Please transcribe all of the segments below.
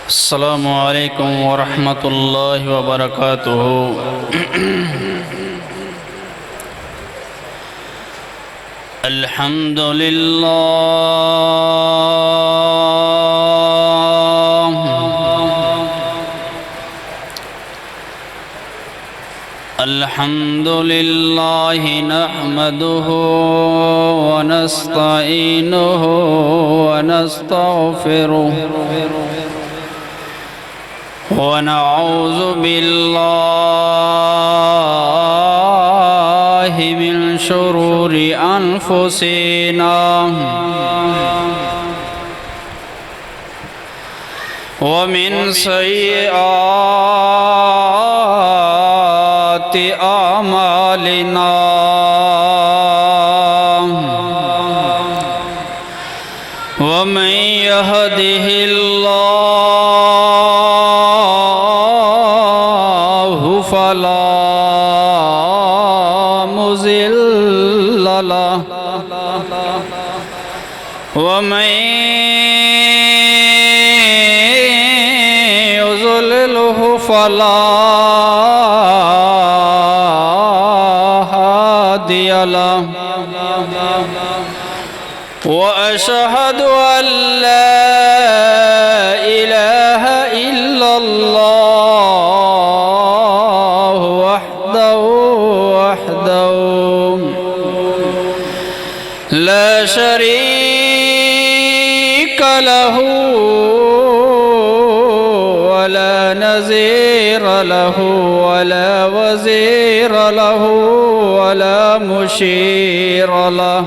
السلام علیکم ورحمۃ اللہ وبرکاتہ۔ الحمد للہ الحمد للہ نحمده ونستعینه ونستغفره ونعوذ باللہ من شرور انفسنا ومن سیئات اعمالنا ومن يهده الله فلا مضل له ومن يضلله فلا هادي له وأشهد أن لا إله إلا الله وحده لا شريك له ولا نظير له ولا وزير له ولا مشير له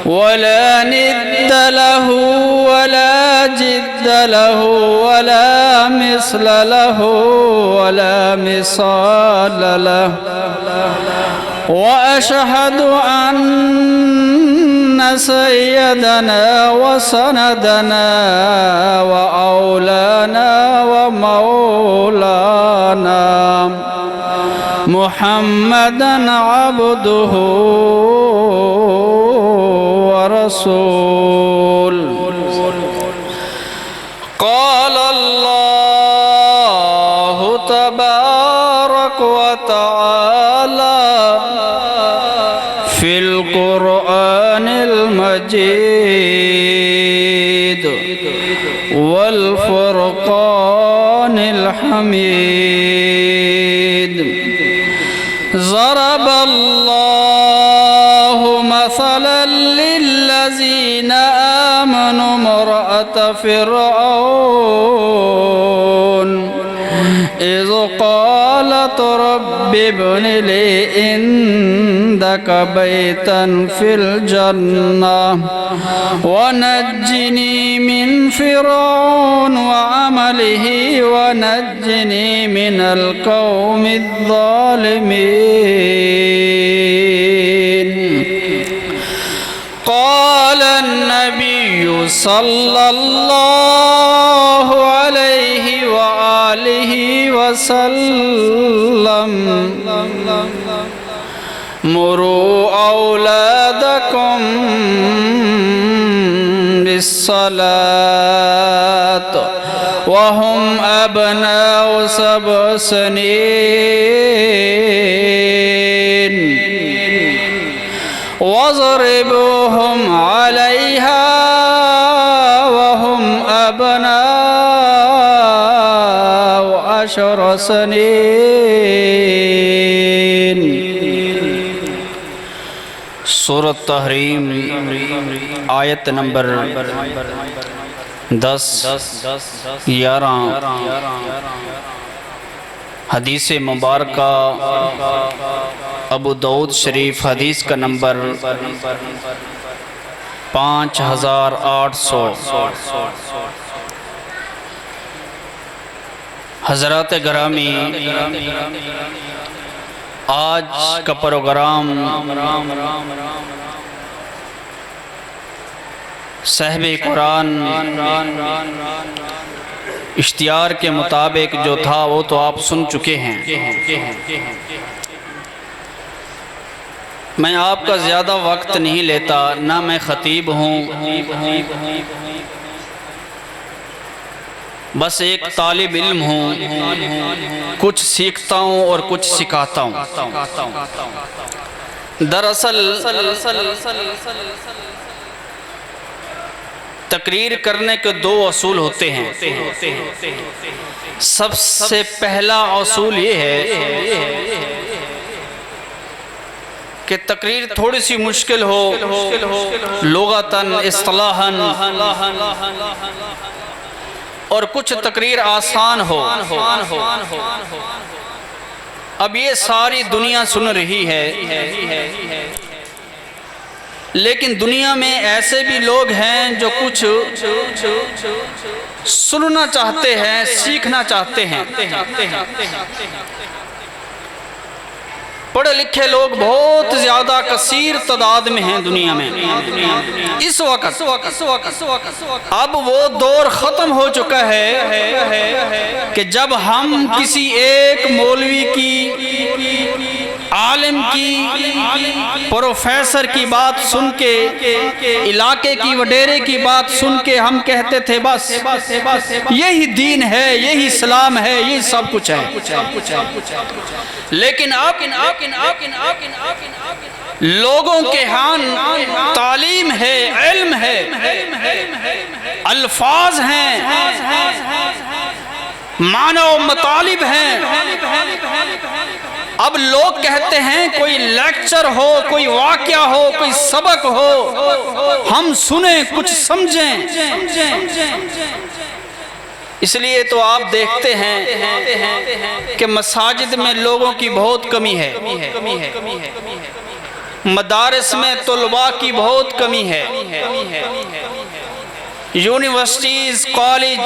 ولا ند له ولا جد له ولا مثل له ولا مثال له وأشهد أن سيدنا وسندنا وأولانا ومولانا محمدًا عبده ورسول قال الله تبارك وتعالى في القرآن المجيد والفرقان الحميد ضرب الله مثلا للذين آمنوا امرأة فرعون إذ قالت رب ابن لي عندك بيتا في الجنة ونجني من فرعون وعمله ونجني من القوم الظالمين قال النبي صلى الله عليه وآله وسلم مروا أولادكم بالصلاة وهم أبناء 7 سنين واضربوهم عليها وهم أبناء 10 سنين سورۃ تحریم آیت نمبر 10 11 حدیث مبارکہ ابو داؤد شریف حدیث کا نمبر 5800۔ حضرات گرامی، آج کا پروگرام صاحب قرآن اشتہار کے مطابق جو تھا وہ تو آپ سن چکے ہیں۔ میں آپ کا زیادہ وقت نہیں لیتا، نہ میں خطیب ہوں بس ایک طالب علم ہوں، کچھ سیکھتا ہوں اور کچھ سکھاتا ہوں۔ دراصل تقریر کرنے کے دو اصول ہوتے ہیں۔ سب سے پہلا اصول یہ ہے کہ تقریر تھوڑی سی مشکل ہو، لغتاً اصطلاحاً، اور کچھ تقریر آسان ہو۔ اب یہ ساری دنیا سن رہی ہے، لیکن دنیا میں ایسے بھی لوگ ہیں جو کچھ سننا چاہتے ہیں، سیکھنا چاہتے ہیں۔ پڑھے لکھے لوگ بہت زیادہ کثیر تعداد میں ہیں دنیا میں اس وقت۔ اب وہ دور ختم ہو چکا ہے کہ جب ہم کسی ایک مولوی کی، عالم کی، پروفیسر کی بات سن کے، علاقے کی وڈیرے کی بات سن کے ہم کہتے تھے بس یہی دین ہے، یہی اسلام ہے، یہی سب کچھ ہے۔ لیکن اب لوگوں کے ہاں تعلیم ہے، علم ہے، الفاظ ہیں، معنی و مطالب ہیں۔ اب لوگ کہتے ہیں کوئی لیکچر ہو، کوئی واقعہ ہو، کوئی سبق ہو، ہم سنیں، کچھ سمجھیں۔ اس لیے تو آپ دیکھتے ہیں کہ مساجد میں لوگوں کی بہت کمی ہے، مدارس میں طلباء کی بہت کمی ہے، یونیورسٹیز، کالج،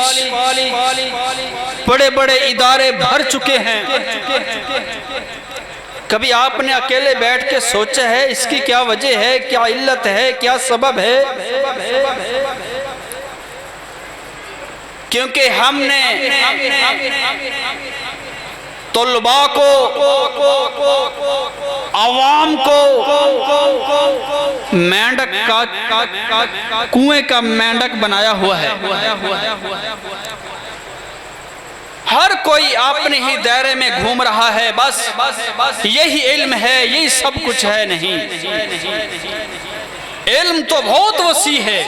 بڑے بڑے ادارے بھر چکے ہیں۔ کبھی آپ نے اکیلے بیٹھ کے سوچا ہے اس کی کیا وجہ ہے، کیا علت ہے، کیا سبب ہے؟ کیونکہ ہم نے طلباء کو، عوام کو مینڈک کا، کنویں کا مینڈک بنایا ہوا ہے۔ ہر کوئی اپنے ہی دائرے میں گھوم رہا ہے، بس یہی علم ہے، یہی سب کچھ ہے۔ نہیں، علم تو بہت وسیع ہے،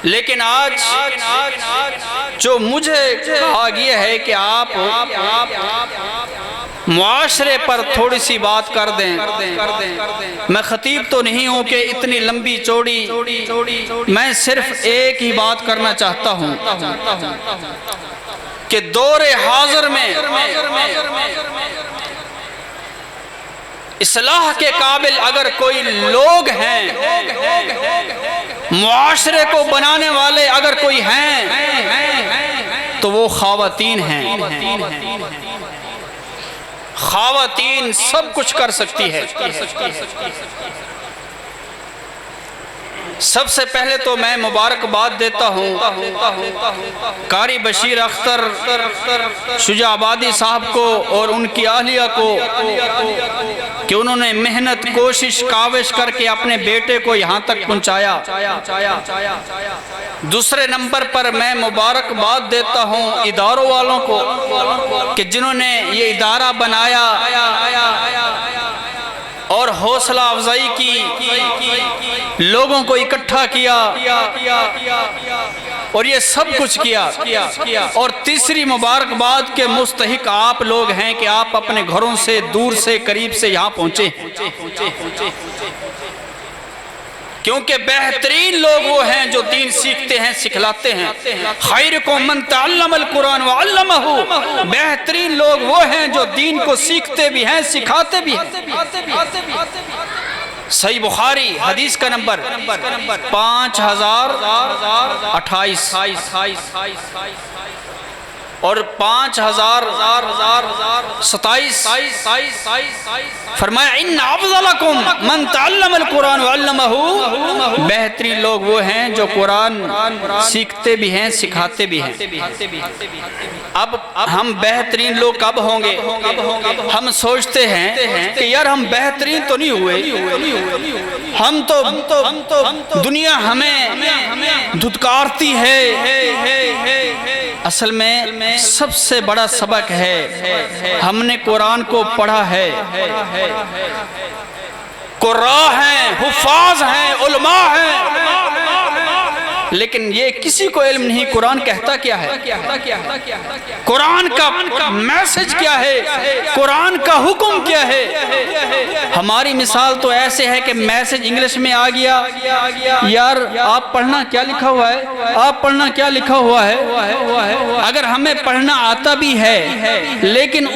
لیکن آج جو مجھے کہا گیا ہے کہ آپ معاشرے پر تھوڑی سی بات کر دیں۔ میں خطیب تو نہیں ہوں کہ اتنی لمبی چوڑی، میں صرف ایک ہی بات کرنا چاہتا ہوں کہ دور حاضر میں اصلاح کے قابل اگر کوئی لوگ ہیں، معاشرے کو بنانے والے اگر کوئی ہیں، تو وہ خواتین ہیں۔ خواتین سب کچھ کر سکتی ہے۔ سب سے پہلے تو میں مبارکباد دیتا ہوں قاری بشیر اختر شجاع آبادی صاحب کو اور ان کی اہلیہ کو کہ انہوں نے محنت، کوشش، کاوش کر کے اپنے بیٹے کو یہاں تک پہنچایا۔ دوسرے نمبر پر میں مبارکباد دیتا ہوں اداروں والوں کو کہ جنہوں نے یہ ادارہ بنایا اور حوصلہ افزائی کی، لوگوں کو اکٹھا کیا اور یہ سب کچھ کیا۔ اور تیسری مبارکباد کے مستحق آپ لوگ ہیں کہ آپ اپنے گھروں سے، دور سے، قریب سے یہاں پہنچے، کیونکہ بہترین لوگ وہ ہیں جو دین سیکھتے ہیں، سکھلاتے ہیں۔ خیرکم من تعلم القرآن وعلمہ، بہترین لوگ وہ ہیں جو دین کو سیکھتے بھی ہیں، سکھاتے بھی ہیں۔ صحیح بخاری حدیث کا نمبر 5028 اور 5027 فرمایا ان افضلکم من تعلم القرآن وعلمہ، بہترین لوگ وہ ہیں جو قرآن سیکھتے بھی ہیں، سکھاتے بھی ہیں۔ اب ہم بہترین لوگ کب ہوں گے؟ ہم سوچتے ہیں کہ یار ہم بہترین تو نہیں ہوئے، ہم تو دنیا ہمیں دھتکارتی ہے، اصل میں سب سے بڑا سبق ہے ہم نے قرآن کو پڑھا ہے، قراء ہیں، حفاظ ہیں، علماء ہیں، لیکن یہ کسی کو علم نہیں قرآن کہتا کیا ہے، قرآن کا میسج کیا ہے، قرآن کا حکم کیا ہے۔ ہماری مثال تو ایسے ہے کہ میسج انگلش میں آ گیا، یار آپ پڑھنا کیا لکھا ہوا ہے، آپ پڑھنا کیا لکھا ہوا ہے۔ اگر ہمیں پڑھنا آتا بھی ہے لیکن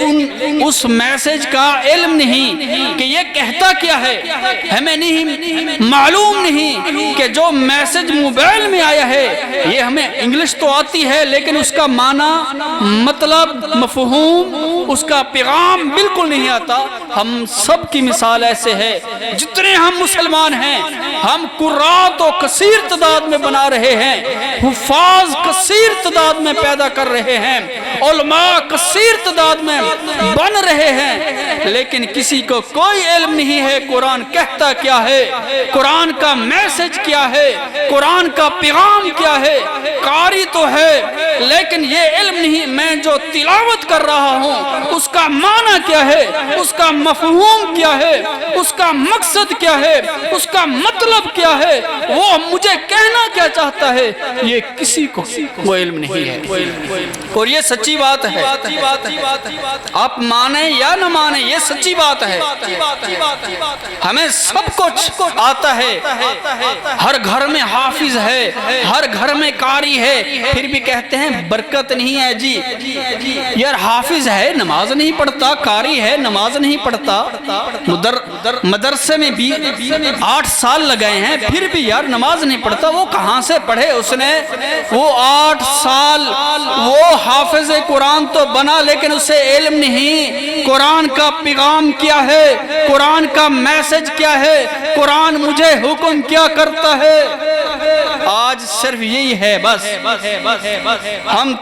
اس میسج کا علم نہیں کہ یہ کہتا کیا ہے، ہمیں نہیں معلوم نہیں کہ جو میسج موبائل میں آیا ہے یہ ہمیں انگلش تو آتی ہے لیکن اس کا معنی، مطلب، مفہوم، اس کا پیغام بالکل نہیں آتا۔ ہم سب کی مثال ایسے ہے، جتنے ہم مسلمان ہیں ہم قراء تو کثیر تعداد میں بنا رہے ہیں، حفاظ کثیر تعداد میں پیدا کر رہے ہیں، علماء کثیر تعداد میں بن رہے ہیں، لیکن کسی کو کوئی علم نہیں ہے قرآن کہتا کیا ہے، قرآن کا میسج کیا ہے، قرآن کا پیغام کیا ہے۔ قاری تو ہے لیکن یہ علم نہیں میں جو تلاوت کر رہا ہوں اس کا معنی کیا ہے، اس کا مفہوم کیا ہے، اس کا مقصد کیا ہے، اس کا مطلب کیا ہے، وہ مجھے کہنا کیا چاہتا ہے، یہ کسی کو وہ علم نہیں ہے۔ اور یہ سچی بات ہے، آپ مانیں یا نہ مانیں یہ سچی بات ہے۔ ہمیں سب کچھ آتا ہے، ہر گھر میں حافظ ہے، ہر گھر میں قاری ہے، پھر بھی کہتے ہیں برکت نہیں ہے جی۔ یار حافظ ہے نماز نہیں پڑھتا، قاری ہے نماز نہیں پڑھتا، مدرسے میں بھی 8 سال لگائے ہیں پھر بھی یار نماز نہیں پڑھتا، وہ کہاں سے پڑھے اس نے؟ وہ 8 سال وہ حافظ قرآن تو بنا لیکن اسے علم نہیں قرآن کا پیغام کیا ہے، قرآن کا میسج کیا ہے، قرآن مجھے حکم کیا کرتا ہے۔ آج صرف یہی ہے بس، ہم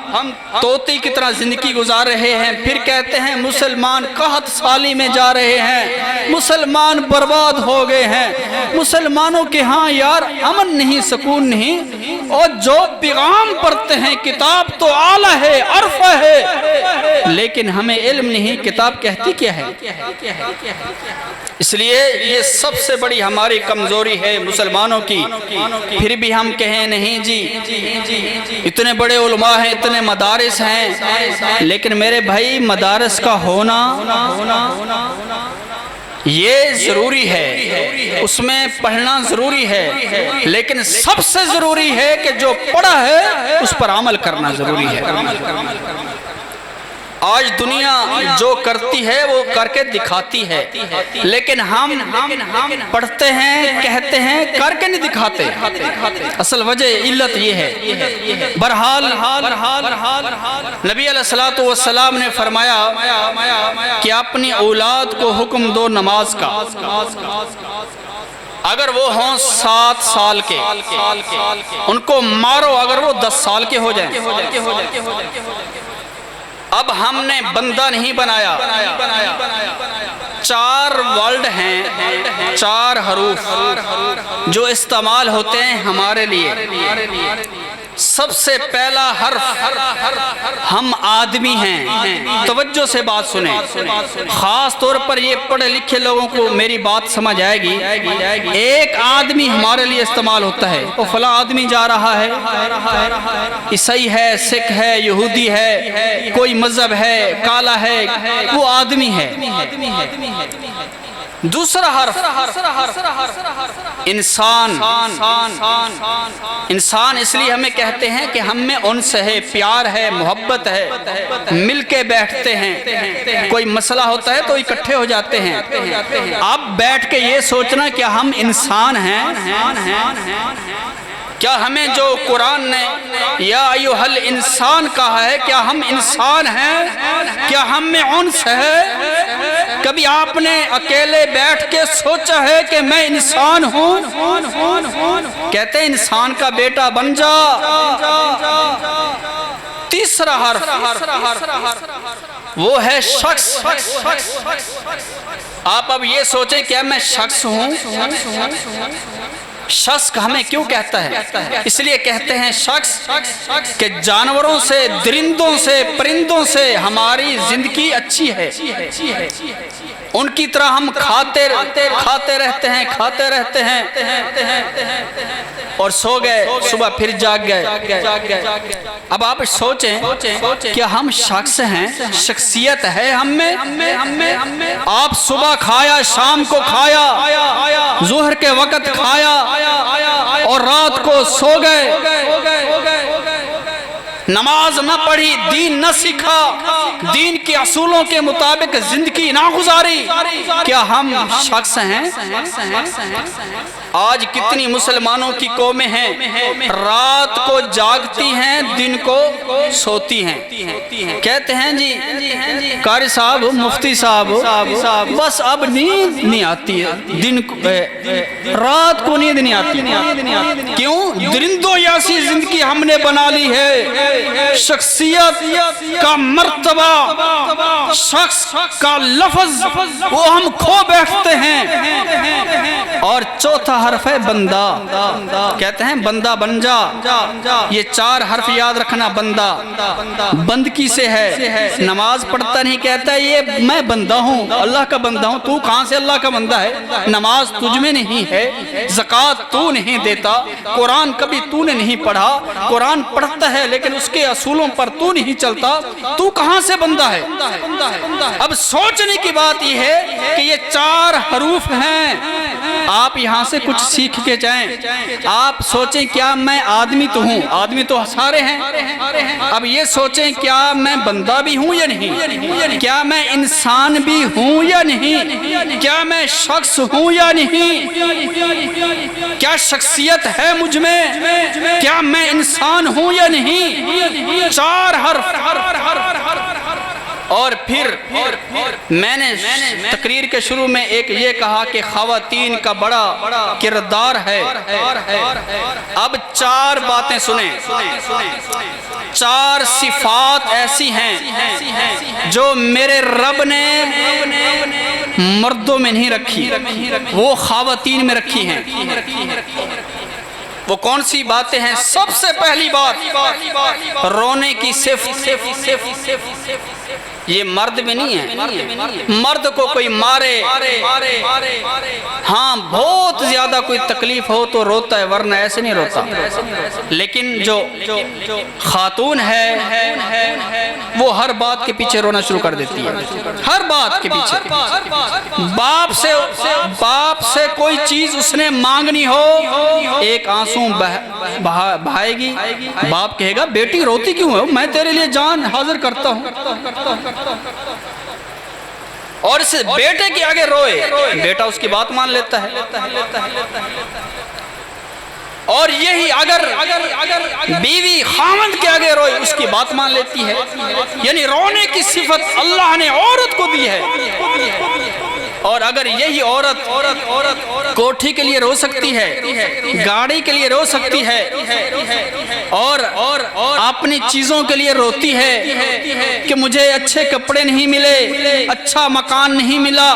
طوطی کی طرح زندگی گزار رہے ہیں، پھر کہتے ہیں مسلمان قحط سالی میں جا رہے ہیں، مسلمان برباد ہو گئے ہیں، مسلمانوں کے ہاں یار امن نہیں، سکون نہیں، اور جو پیغام پڑھتے ہیں کتاب تو اعلیٰ ہے، عرفہ ہے، لیکن ہمیں علم نہیں کتاب کہتی کیا ہے۔ اس لیے یہ سب سے بڑی ہماری کمزوری ہے مسلمانوں کی۔ پھر بھی ہم کہیں نہیں جی اتنے بڑے علماء ہیں، اتنے مدارس ہیں، لیکن میرے بھائی مدارس کا ہونا یہ ضروری ہے، اس میں پڑھنا ضروری ہے، لیکن سب سے ضروری ہے کہ جو پڑھا ہے اس پر عمل کرنا ضروری ہے۔ آج دنیا جو کرتی ہے وہ کر کے دکھاتی ہے، لیکن ہم پڑھتے ہیں، کہتے ہیں، کر کے نہیں دکھاتے۔ اصل وجہ علت یہ ہے۔ بہرحال نبی علیہ الصلوۃ والسلام نے فرمایا کہ اپنی اولاد کو حکم دو نماز کا، اگر وہ ہوں 7 سال کے ان کو مارو، اگر وہ 10 سال کے ہو جائیں۔ اب ہم نے بندہ نہیں بنایا، 4 ورڈ ہیں، 4 حروف جو استعمال ہوتے ہیں ہمارے لیے۔ سب سے پہلا حرف ہم آدمی ہیں، توجہ سے بات سنیں، خاص طور پر یہ پڑھے لکھے لوگوں کو میری بات سمجھ آئے گی۔ ایک آدمی ہمارے لیے استعمال ہوتا ہے، وہ فلاں آدمی جا رہا ہے، عیسائی ہے، سکھ ہے، یہودی ہے، کوئی مذہب ہے، کالا ہے، وہ آدمی ہے۔ دوسرا حرف انسان۔ انسان اس لیے ہمیں کہتے ہیں کہ ہم میں انس ہے، پیار ہے، محبت ہے، مل کے بیٹھتے ہیں، کوئی مسئلہ ہوتا ہے تو اکٹھے ہو جاتے ہیں۔ اب بیٹھ کے یہ سوچنا کہ ہم انسان ہیں، کیا ہمیں جو قرآن نے یا ایھا الانسان کہا ہے کیا ہم انسان ہیں؟ کیا ہم میں انس ہے؟ کبھی آپ نے اکیلے بیٹھ کے سوچا ہے کہ میں انسان ہوں؟ کہتے ہیں انسان کا بیٹا بن جا۔ تیسرا حرف وہ ہے شخص۔ آپ اب یہ سوچیں کیا میں شخص ہوں؟ شخص ہمیں کیوں کہتا ہے؟ اس لیے کہتے ہیں شخص کہ جانوروں سے، درندوں سے، پرندوں سے ہماری زندگی اچھی ہے، ان کی طرح ہم کھاتے رہتے ہیں اور سو گئے، صبح پھر جاگ گئے۔ اب آپ سوچیں کیا ہم شخص ہیں؟ شخصیت ہے ہم میں؟ آپ صبح کھایا، شام کو کھایا، ظہر کے وقت کھایا اور رات کو سو گئے، نماز نہ پڑھی، دین نہ سیکھا، دین کے اصولوں کے مطابق زندگی نہ گزاری، کیا ہم شخص ہیں؟ آج کتنی مسلمانوں کی قومیں ہیں رات کو جاگتی ہیں، دن کو سوتی ہیں۔ کہتے ہیں جی قاری صاحب، مفتی صاحب، بس اب نیند نہیں آتی ہے، دن کو رات کو نیند نہیں آتی۔ کیوں؟ درندوں جیسی زندگی ہم نے بنا لی ہے۔ شخصیت کا مرتبہ، شخص کا لفظ وہ ہم کھو بیٹھتے ہیں۔ اور چوتھا حرف ہے بندہ، کہتے ہیں بندہ بن جا۔ یہ 4 حرف یاد رکھنا، بندہ بندگی سے ہے، نماز پڑھتا نہیں، کہتا ہے یہ میں بندہ ہوں، اللہ کا بندہ ہوں۔ تو کہاں سے اللہ کا بندہ ہے؟ نماز تجھ میں نہیں ہے، زکوٰۃ تو نہیں دیتا، قرآن کبھی تو نے نہیں پڑھا، قرآن پڑھتا ہے لیکن اس کے اصولوں پر تو نہیں چلتا، تو کہاں سے بندہ ہے؟ اب سوچنے کی بات یہ ہے کہ یہ 4 حروف ہیں۔ آپ یہاں سے کچھ سیکھ کے جائیں، آپ سوچیں کیا میں آدمی تو ہوں؟ آدمی تو سارے ہیں۔ اب یہ سوچیں کیا میں بندہ بھی ہوں یا نہیں؟ کیا میں انسان بھی ہوں یا نہیں؟ کیا میں شخص ہوں یا نہیں؟ کیا شخصیت ہے مجھ میں؟ کیا میں انسان ہوں یا نہیں؟ 4 حرف۔ اور پھر میں نے تقریر کے شروع میں ایک یہ کہا کہ خواتین کا بڑا کردار ہے۔ اب 4 باتیں سنیں، 4 صفات ایسی ہیں جو میرے رب نے مردوں میں نہیں رکھی، وہ خواتین میں رکھی ہیں۔ وہ کون سی باتیں ہیں؟ سب سے پہلی بات رونے کی صفت۔ یہ مرد میں نہیں ہے، مرد کو کوئی مارے، ہاں بہت زیادہ کوئی تکلیف ہو تو روتا ہے، ورنہ ایسے نہیں روتا۔ لیکن جو خاتون ہے وہ ہر بات کے پیچھے رونا شروع کر دیتی ہے، ہر بات کے پیچھے۔ باپ سے کوئی چیز اس نے مانگنی ہو، ایک آنسو بہائے گی، باپ کہے گا بیٹی روتی کیوں ہے؟ میں تیرے لیے جان حاضر کرتا ہوں۔ اور اس بیٹے کے آگے روئے، بیٹا اس کی بات مان لیتا ہے۔ اور یہی اگر بیوی خاوند کے آگے روئے، اس کی بات مان لیتی ہے۔ یعنی رونے کی صفت اللہ نے عورت کو دی ہے۔ اور اگر یہی عورت کوٹھی کے لیے رو سکتی ہے، گاڑی کے لیے رو سکتی ہے، اور اپنی چیزوں کے لیے روتی ہے کہ مجھے اچھے کپڑے نہیں ملے، اچھا مکان نہیں ملا،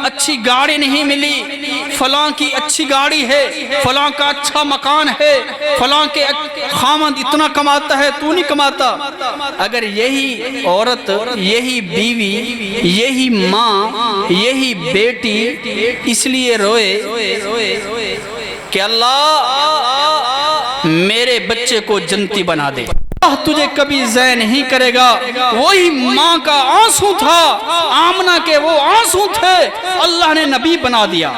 اچھی گاڑی نہیں ملی، فلاں کی اچھی گاڑی ہے، فلاں کا اچھا مکان ہے، فلاں کے خامد اتنا کماتا ہے تو نہیں کماتا۔ اگر یہی عورت، یہی بیوی، یہی ماں، یہی بیٹی اس لیے روئے کہ اللہ میرے بچے کو جنتی بنا دے، اللہ تجھے کبھی ضائع نہیں کرے گا، وہی ماں کا آنسو تھا، آمنہ کے وہ آنسو تھے، اللہ نے نبی بنا دیا۔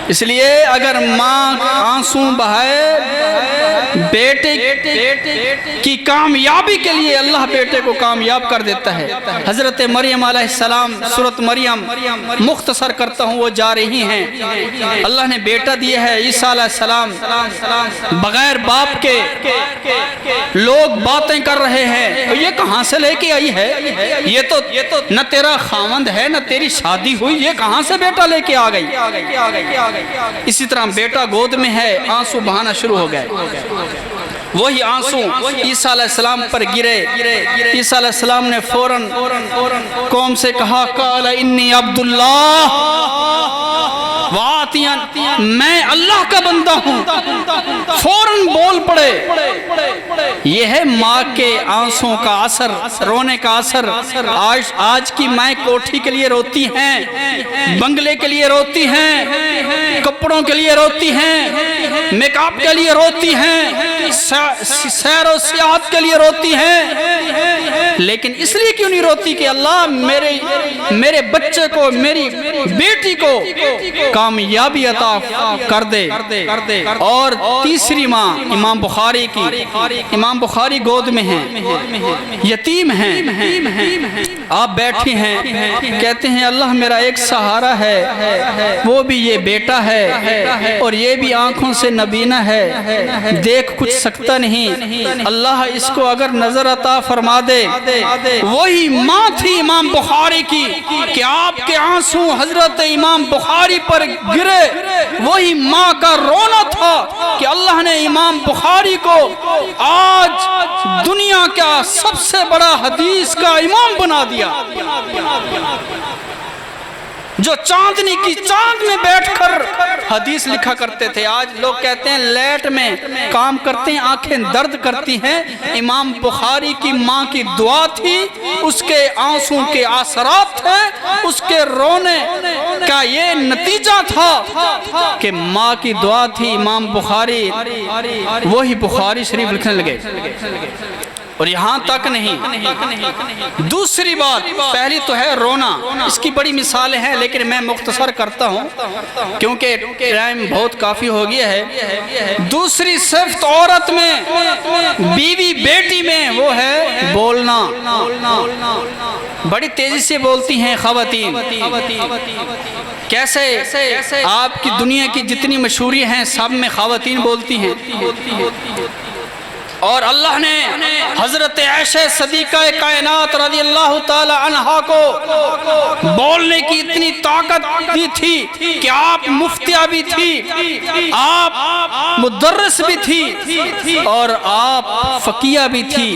اس لیے اگر ماں آنسو بہائے بیٹے کی کامیابی کے لیے، اللہ بیٹے کو کامیاب کر دیتا ہے۔ حضرت مریم علیہ السلام، سورۃ مریم مختصر کرتا ہوں، وہ جا رہی ہیں، اللہ نے بیٹا دیا ہے عیسیٰ علیہ السلام، بغیر باپ کے لوگ باتیں کر رہے ہیں، یہ کہاں سے لے کے آئی ہے؟ یہ تو نہ تیرا خاوند ہے نہ تیری شادی ہوئی، یہ کہاں سے بیٹا لے کے آ گئی؟ اسی طرح بیٹا گود میں ہے، آنسو بہانا شروع ہو گئے۔ وہی آنسو عیسیٰ علیہ السلام پر گرے۔ عیسیٰ علیہ السلام نے فوراً قوم سے کہا قال انی عبد اللہ خواتین میں اللہ کا بندہ ہوں، فوراً بول پڑے۔ یہ ہے ماں کے آنسوں کا اثر، رونے کا اثر۔ آج کی مائیں کوٹھی کے لیے روتی ہیں، بنگلے کے لیے روتی ہیں، کپڑوں کے لیے روتی ہیں، میک اپ کے لیے روتی ہیں، سیر و سیاحت کے لیے روتی ہیں، لیکن اس لیے کیوں نہیں روتی کہ اللہ میرے بچے کو، میری بیٹی کو کامیابی عطا کر دے۔ اور تیسری ماں امام بخاری کی، امام بخاری گود میں ہیں، یتیم ہیں، آپ بیٹھی ہیں، کہتے ہیں اللہ میرا ایک سہارا ہے، وہ بھی یہ بیٹا ہے اور یہ بھی آنکھوں سے نبینا ہے، دیکھ کچھ سکتا نہیں، اللہ اس کو اگر نظر عطا فرما دے۔ وہی ماں تھی امام بخاری کی کہ آپ کے آنسو حضرت امام بخاری پر گرے، وہی ماں کا رونا تھا کہ اللہ نے امام بخاری کو آج دنیا کا سب سے بڑا حدیث کا امام بنا دیا، جو چاندنی کی چاند میں بیٹھ کر حدیث لکھا کرتے تھے۔ آج لوگ کہتے ہیں لیٹ میں کام کرتے ہیں، آنکھیں درد کرتی ہیں۔ امام بخاری کی ماں کی دعا تھی، اس کے آنسوں کے اثرات تھے، اس کے رونے کا یہ نتیجہ تھا کہ ماں کی دعا تھی۔ امام بخاری وہی بخاری شریف لکھنے لگے۔ اور یہاں تک نہیں، دوسری بات، پہلی تو ہے رونا، اس کی بڑی مثالیں ہیں لیکن میں مختصر کرتا ہوں کیونکہ ٹائم بہت کافی ہو گیا ہے۔ دوسری صفت عورت میں، بیوی بیٹی میں، وہ ہے بولنا۔ بڑی تیزی سے بولتی ہیں خواتین۔ کیسے؟ آپ کی دنیا کی جتنی مشہوری ہیں سب میں خواتین بولتی ہیں، اور اللہ نے حضرت عائشہ صدیقہ کائنات رضی اللہ تعالی عنہا کو بولنے کی اتنی طاقت دی تھی کہ آپ مفتیہ بھی تھی، آپ مدرس بھی تھی اور آپ فقیہ بھی تھی۔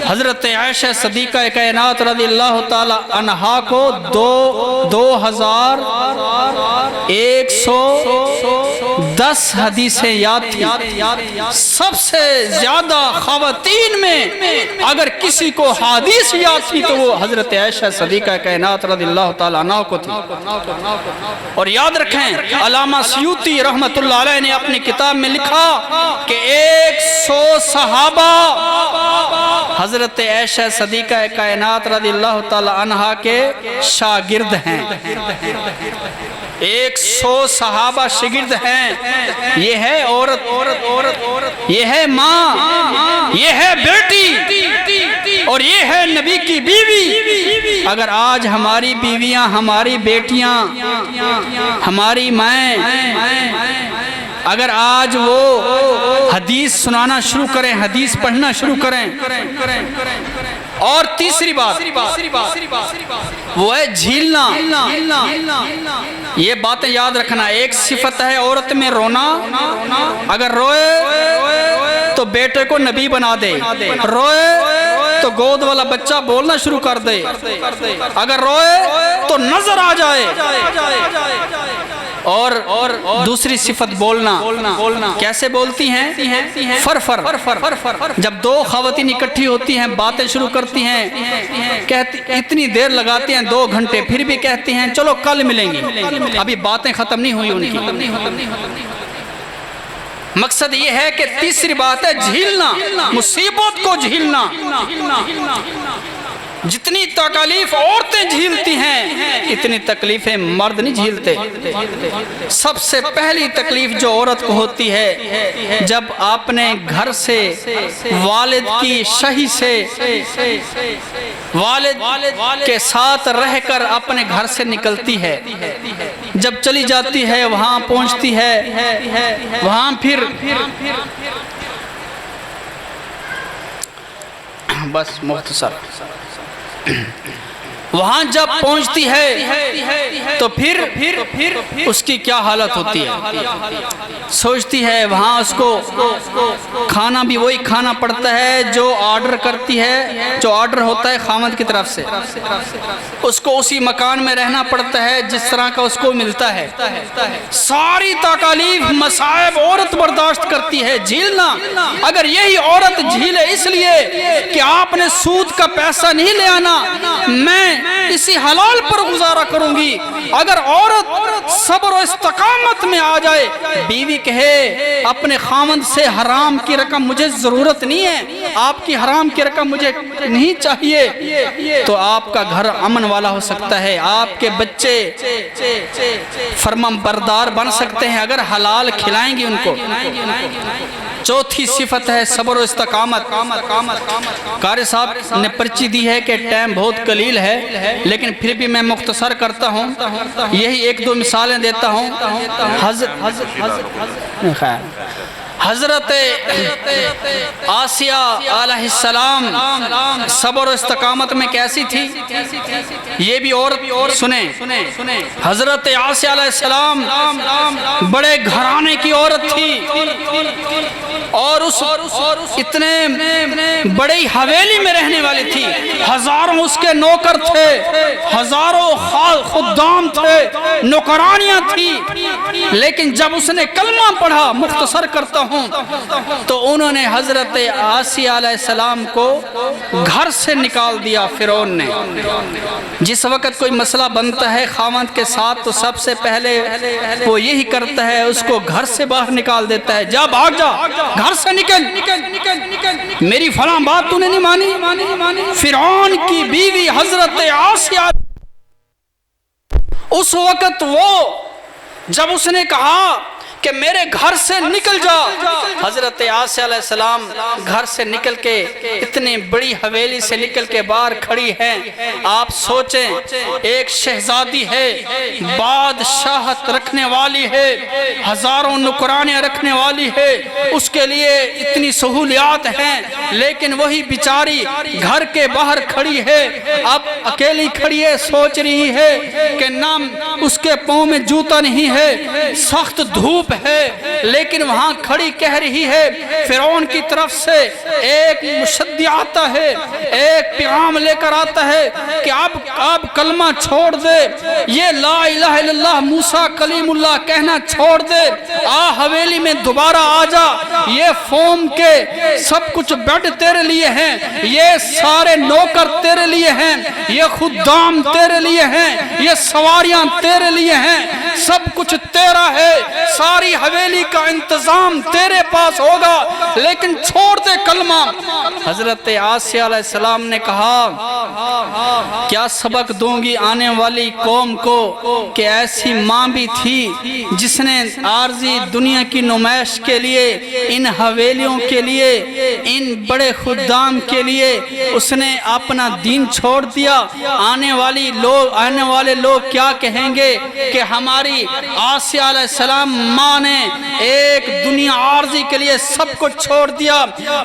حضرت عائشہ صدیقہ کائنات رضی اللہ تعالی عنہا کو 2110 حدیثیں یاد تھی۔ سب سے زیادہ خواتین میں اگر کسی کو حدیث یاد تھی تو وہ حضرت عائشہ صدیقہ کائنات رضی اللہ تعالیٰ عنہ کو تھی۔ اور یاد رکھیں علامہ سیوطی رحمت اللہ علیہ نے اپنی کتاب میں لکھا کہ 100 صحابہ حضرت عائشہ صدیقہ کائنات رضی اللہ تعالیٰ عنہ کے شاگرد ہیں۔ 100 صحابہ شاگرد ہیں۔ یہ ہے عورت، یہ ہے ماں، یہ ہے بیٹی، اور یہ ہے نبی کی بیوی۔ اگر آج ہماری بیویاں، ہماری بیٹیاں، ہماری مائیں اگر آج وہ حدیث سنانا شروع کریں، حدیث پڑھنا شروع کریں۔ اور تیسری بات وہ ہے جھیلنا۔ یہ باتیں یاد رکھنا، ایک صفت ہے عورت میں رونا، اگر روئے تو بیٹے کو نبی بنا دے، روئے تو گود والا بچہ بولنا شروع کر دے، اگر روئے تو نظر آ جائے۔ اور دوسری صفت بولنا، کیسے بولتی ہیں؟ فر جب دو خواتین اکٹھی ہوتی ہیں باتیں شروع کرتی ہیں، اتنی دیر لگاتی ہیں 2 گھنٹے، پھر بھی کہتی ہیں چلو کل ملیں گی، ابھی باتیں ختم نہیں ہوئی ان کی۔ مقصد یہ ہے کہ تیسری بات ہے جھیلنا، مصیبت کو جھیلنا۔ جتنی تکلیف عورتیں جھیلتی ہیں اتنی تکلیفیں مرد نہیں جھیلتے۔ سب سے پہلی تکلیف جو عورت کو ہوتی ہے جب اپنے گھر سے، والد کی شہی سے، والد کے ساتھ رہ کر اپنے گھر سے نکلتی ہے، جب چلی جاتی ہے وہاں پہنچتی ہے، وہاں پھر بس مختصر وہاں جب پہنچتی ہے تو پھر اس کی کیا حالت ہوتی ہے؟ سوچتی ہے وہاں اس کو کھانا بھی وہی کھانا پڑتا ہے جو آرڈر کرتی ہے، جو آرڈر ہوتا ہے خامد کی طرف سے، اس کو اسی مکان میں رہنا پڑتا ہے جس طرح کا اس کو ملتا ہے، ساری تکالیف مصائب عورت برداشت کرتی ہے جھیلنا۔ اگر یہی عورت جھیلے اس لیے کہ آپ نے سود کا پیسہ نہیں لے آنا، میں اسی حلال پر گزارا کروں گی۔ اگر عورت صبر و استقامت میں آ جائے، بیوی کہے اپنے خامند سے حرام کی رقم مجھے ضرورت نہیں ہے، آپ کی حرام کی رقم مجھے نہیں چاہیے، تو آپ کا گھر امن والا ہو سکتا ہے، آپ کے بچے فرمان بردار بن سکتے ہیں اگر حلال کھلائیں گی ان کو۔ چوتھی صفت ہے صبر و استقامت۔ قاری صاحب نے پرچی دی ہے کہ ٹائم بہت قلیل ہے، لیکن پھر بھی میں مختصر کرتا ہوں، یہی ایک دو مثالیں دیتا ہوں۔ حضرت آسیہ علیہ السلام صبر و استقامت میں کیسی تھی؟ یہ بھی عورت سنیں۔ حضرت آسیہ علیہ السلام بڑے گھرانے کی عورت تھی، اور اس اتنے بڑی حویلی میں رہنے والی تھی، ہزاروں اس کے نوکر تھے، ہزاروں خدام تھے، نوکرانیاں تھی، لیکن جب اس نے کلمہ پڑھا، مختصر کرتا ہوں، تو انہوں نے حضرت آسیہ علیہ السلام کو گھر سے نکال دیا فرعون نے۔ جس وقت کوئی مسئلہ بنتا ہے خاوند کے ساتھ تو سب سے پہلے وہ یہی کرتا ہے، اس کو گھر سے باہر نکال دیتا ہے، جا بھاگ جا، گھر سے نکل، میری فلاں بات تو نے نہیں مانی۔ فرعون کی بیوی حضرت آسیہ، اس وقت وہ جب اس نے کہا کہ میرے گھر سے نکل جا، حضرت آسیہ علیہ السلام گھر سے نکل کے اتنی بڑی حویلی سے نکل کے باہر کھڑی ہیں۔ آپ سوچیں، ایک شہزادی ہے، بادشاہت رکھنے والی ہے، ہزاروں نوکرانیاں رکھنے والی ہے، اس کے لیے اتنی سہولیات ہیں، لیکن وہی بیچاری گھر کے باہر کھڑی ہے، اب اکیلی کھڑی ہے، سوچ رہی ہے کہ نام اس کے پاؤں میں جوتا نہیں ہے، سخت دھوپ ہے، لیکن وہاں کھڑی کہہ رہی ہے فرعون کی طرف سے ایک مشدی آتا ہے، ایک پیغام لے کر آتا ہے کہ اب کلمہ چھوڑ دے، یہ لا الہ الا اللہ موسیٰ کلیم اللہ کہنا چھوڑ دے، حویلی میں دوبارہ آ جا، یہ فوم کے سب کچھ بیڈ تیرے لیے ہیں، یہ سارے نوکر تیرے لیے ہیں، یہ خدام تیرے لیے ہیں، یہ سواریاں تیرے لیے ہیں، سب کچھ تیرا ہے، ساری حویلی کا انتظام تیرے پاس ہوگا، لیکن چھوڑ دے کلمہ۔ حضرت آسیہ علیہ السلام نے کہا کیا سبق دوں گی آنے والی قوم کو کہ ایسی ماں بھی تھی جس نے عارضی دنیا کی نمائش کے لیے، ان حویلیوں کے لیے، ان بڑے خدام کے لیے اس نے اپنا دین چھوڑ دیا۔ آنے والے لوگ کیا کہیں گے کہ ہماری آسیہ علیہ السلام ماں نے ایک دنیا عارضی کے لیے سب کچھ چھوڑ دیا۔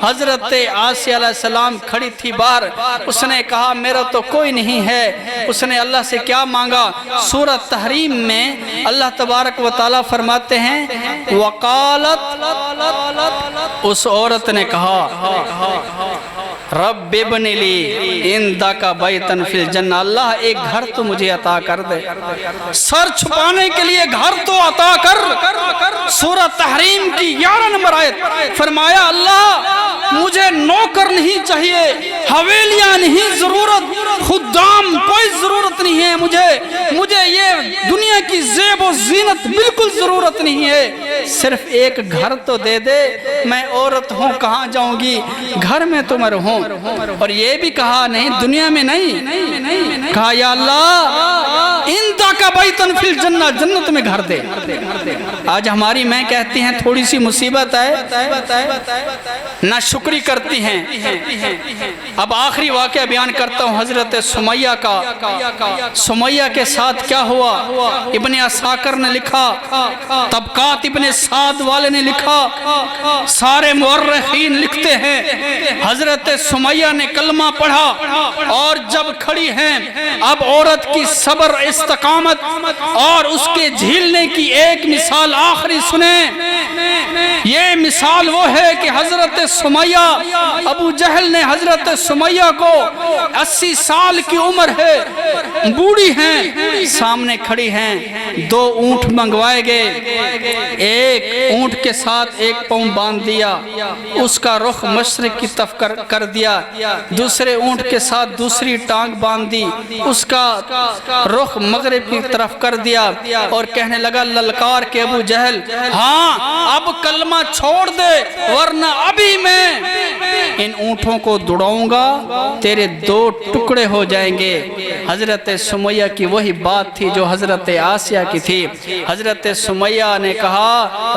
حضرت آسیہ علیہ السلام کھڑی تھی باہر، اس نے کہا میرا تو کوئی نہیں ہے۔ اس نے اللہ سے کیا مانگا؟ سورہ تحریم میں اللہ تبارک و تعالیٰ فرماتے ہیں وقالت، اس عورت نے کہا رب ابن لی عندک بیتا فی الجنہ، اللہ ایک گھر تو مجھے عطا کر دے، سر چھپانے کے لیے گھر تو عطا کر۔ سورہ تحریم کی 11 نمبر آیت، فرمایا اللہ مجھے نوکر نہیں چاہیے، حویلیاں نہیں ضرورت، خدام کوئی ضرورت نہیں ہے، مجھے یہ دنیا کی زیب و زینت بالکل ضرورت نہیں ہے، صرف ایک گھر تو دے دے، میں عورت ہوں کہاں جاؤں گی، گھر میں تو میں رہوں۔ اور یہ بھی کہا نہیں دنیا میں نہیں، کہا یا اللہ انتا کا بیتن فی الجنہ، جنت میں گھر دے۔ آج ہماری ماں کہتی ہیں تھوڑی سی مصیبت ہے نہ شکری کرتی ہیں۔ اب آخری واقعہ بیان کرتا ہوں حضرت سمیہ کا۔ سمیہ کے ساتھ کیا ہوا؟ ابن عساکر نے لکھا، طبقات ابن سعد والے نے لکھا، سارے مورخین لکھتے ہیں حضرت سمیہ نے کلمہ پڑھا اور جب کھڑی ہیں اب عورت کی صبر استقامت اور اس کے جھیلنے کی ایک مثال آخری سنیں۔ یہ مثال وہ ہے کہ حضرت سمیہ، ابو جہل نے حضرت سمیہ کو 80 سال کی عمر ہے، بوڑھی ہیں، سامنے کھڑی ہیں، 2 اونٹ منگوائے گئے، ایک اونٹ کے ساتھ ایک پاؤں باندھ دیا، اس کا رخ مشرق کی طرف کر دیا، دوسرے اونٹ کے ساتھ دوسری ٹانگ باندھ دی، اس کا رخ مغرب کی طرف کر دیا اور کہنے لگا للکار کے ابو جہل، ہاں اب کلمہ چھوڑ دے ورنہ ابھی میں ان اونٹوں کو دوڑاؤں گا، تیرے 2 ٹکڑے ہو جائیں گے۔ حضرت سمیہ کی وہی بات تھی جو حضرت آسیہ کی تھی۔ حضرت سمیہ نے کہا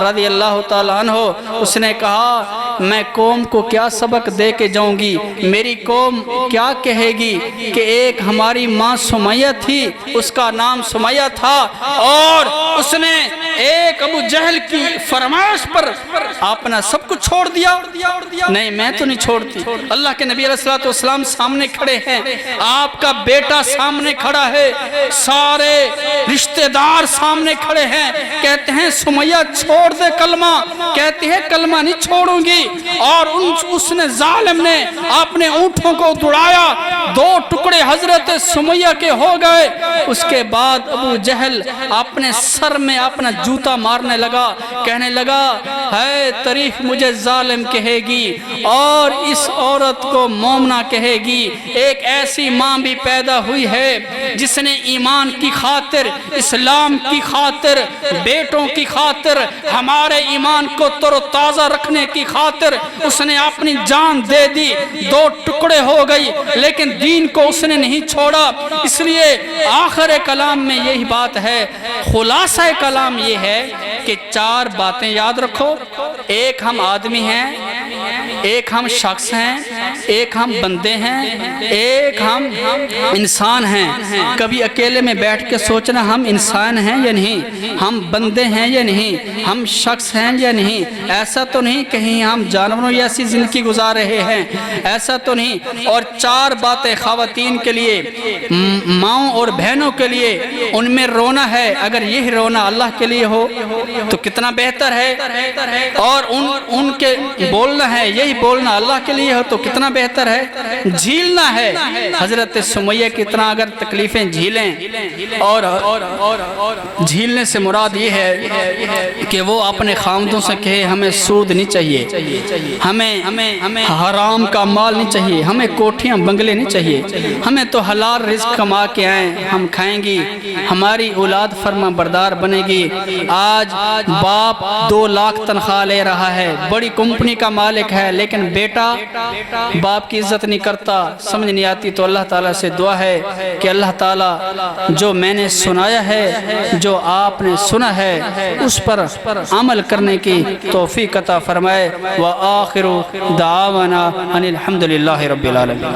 رضی اللہ تعالیٰ عنہ، اس نے کہا میں قوم کو کیا سبق دے کے جاؤں گی، میری قوم کیا کہے گی کہ ایک ہماری ماں سمیہ تھی، اس کا نام سمیہ تھا اور اس نے ایک ابو جہل کی فرمائش پر اپنا سب کچھ چھوڑ دیا۔ نہیں میں تو نہیں چھوڑتی۔ اللہ کے نبی علیہ السلام سامنے کھڑے ہیں، آپ کا بیٹا سامنے کھڑا ہے، سارے رشتہ دار سامنے کھڑے ہیں، کہتے ہیں سمیہ چھوڑ دے کلمہ، کہتی ہے کلمہ نہیں چھوڑوں گی، اور اس نے ظالم نے اپنے اونٹوں کو دوڑایا، 2 ٹکڑے حضرت سمیہ کے ہو گئے۔ اس کے بعد ابو جہل اپنے سر میں اپنا جوتا مارنے لگا، کہنے لگا ہے تعریف مجھے ظالم کہے گی اور اس عورت کو مومنہ کہے گی۔ ایک ایسی ماں بھی پیدا ہوئی ہے جس نے ایمان کی خاطر، اسلام کی خاطر، بیٹوں کی خاطر، ہمارے ایمان کو تر و تازہ رکھنے کی خاطر اس نے اپنی جان دے دی، 2 ٹکڑے ہو گئی لیکن دین کو اس نے نہیں چھوڑا۔ اس لیے آخر کلام میں یہی بات ہے، خلاصہ کلام یہ ہے کہ 4 باتیں یاد رکھو، ایک ہم آدمی ہیں، ایک ہم شخص ہیں، ایک ہم بندے ہیں، ایک ہم انسان ہیں۔ کبھی اکیلے میں بیٹھ کے سوچنا ہم انسان ہیں یا نہیں، ہم بندے ہیں یا نہیں، ہم شخص ہیں یا نہیں، ایسا تو نہیں کہیں ہم جانوروں جیسی زندگی گزار رہے ہیں، ایسا تو نہیں۔ اور 4 باتیں خواتین کے لیے، ماؤں اور بہنوں کے لیے، ان میں رونا ہے، اگر یہی رونا اللہ کے لیے ہو تو کتنا بہتر ہے، اور ان کے بولنا ہے یہی بولنا اللہ کے لیے ہو تو کتنا بہتر ہے۔ جھیلنا ہے، حضرت سمیہ کی طرح اگر تکلیفیں جھیلیں، اور جھیلنے سے مراد یہ ہے کہ وہ اپنے خامدوں سے کہے ہمیں سود نہیں چاہیے، ہمیں حرام کا مال نہیں چاہیے، ہمیں کوٹھیاں بنگلے نہیں چاہیے، ہمیں تو حلال رزق کما کے آئیں، ہم کھائیں گی، ہماری اولاد فرما بردار بنے گی۔ آج باپ 2 لاکھ تنخواہ لے رہا ہے، بڑی کمپنی کا مالک ہے، لیکن بیٹا باپ کی عزت نہیں کرتا، سمجھ نہیں آتی۔ تو اللہ تعالیٰ سے دعا ہے کہ اللہ تعالیٰ جو میں نے سنایا ہے، جو آپ نے سنا ہے، اس پر عمل کرنے کی توفیق عطا فرمائے۔ وآخر دعوانا ان الحمدللہ رب العالمین۔